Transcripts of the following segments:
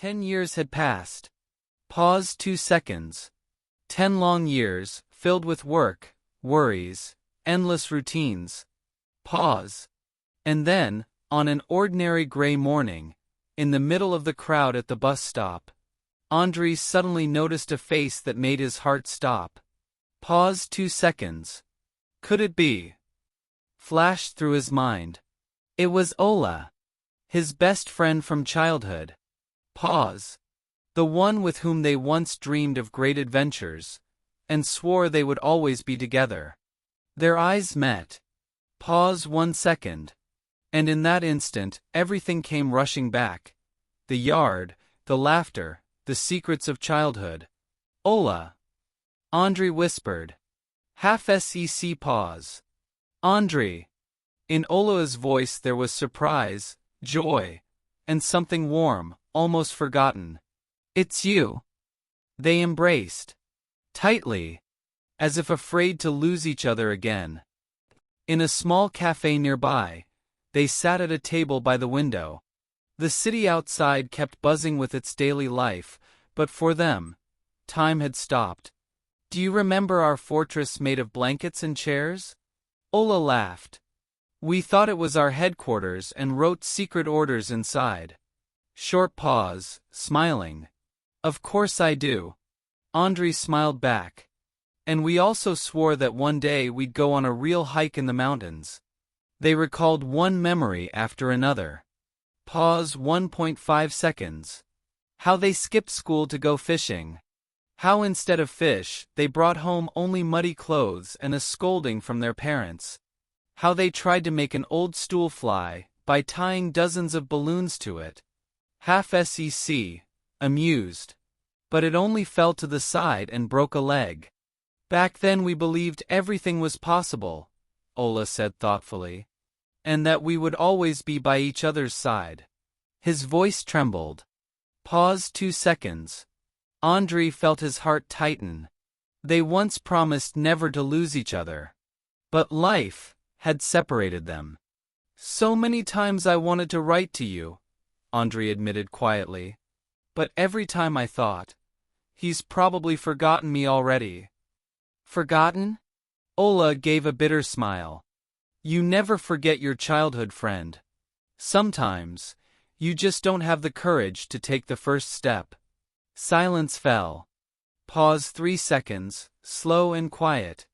10 years had passed. Pause 2 seconds. 10 long years, filled with work, worries, endless routines. Pause. And then, on an ordinary gray morning, in the middle of the crowd at the bus stop, Andrei suddenly noticed a face that made his heart stop. Pause 2 seconds. Could it be? Flashed through his mind. It was Ola, his best friend from childhood. Pause. The one with whom they once dreamed of great adventures, and swore they would always be together. Their eyes met. Pause 1 second. And in that instant, everything came rushing back. The yard, the laughter, the secrets of childhood. Ola. Andrei whispered. Half sec pause. Andrei. In Ola's voice there was surprise, joy, and something warm, almost forgotten. It's you. They embraced. Tightly. As if afraid to lose each other again. In a small cafe nearby, they sat at a table by the window. The city outside kept buzzing with its daily life, but for them, time had stopped. Do you remember our fortress made of blankets and chairs? Ola laughed. We thought it was our headquarters and wrote secret orders inside. Short pause, smiling. Of course I do. Andrei smiled back. And we also swore that one day we'd go on a real hike in the mountains. They recalled one memory after another. Pause 1.5 seconds. How they skipped school to go fishing. How instead of fish, they brought home only muddy clothes and a scolding from their parents. How they tried to make an old stool fly by tying dozens of balloons to it. Half sec, amused. But it only fell to the side and broke a leg. Back then we believed everything was possible, Ola said thoughtfully. And that we would always be by each other's side. His voice trembled. Pause 2 seconds. Andrei felt his heart tighten. They once promised never to lose each other. But life had separated them. So many times I wanted to write to you, Andrei admitted quietly. But every time I thought, he's probably forgotten me already. Forgotten? Ola gave a bitter smile. You never forget your childhood friend. Sometimes, you just don't have the courage to take the first step. Silence fell. Pause 3 seconds, slow and quiet.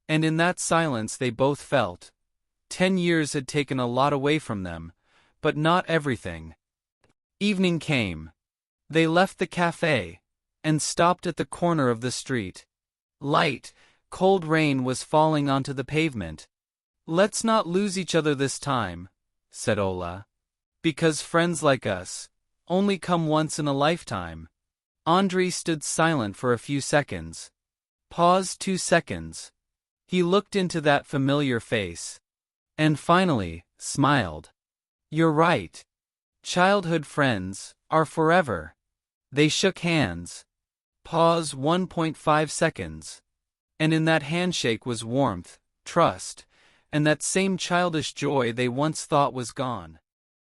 And in that silence they both felt. 10 years had taken a lot away from them, but not everything. Evening came. They left the cafe, and stopped at the corner of the street. Light, cold rain was falling onto the pavement. Let's not lose each other this time, said Ola. Because friends like us only come once in a lifetime. Andrei stood silent for a few seconds. Pause 2 seconds. He looked into that familiar face. And finally, smiled. You're right. Childhood friends are forever. They shook hands. Pause 1.5 seconds. And in that handshake was warmth, trust, and that same childish joy they once thought was gone.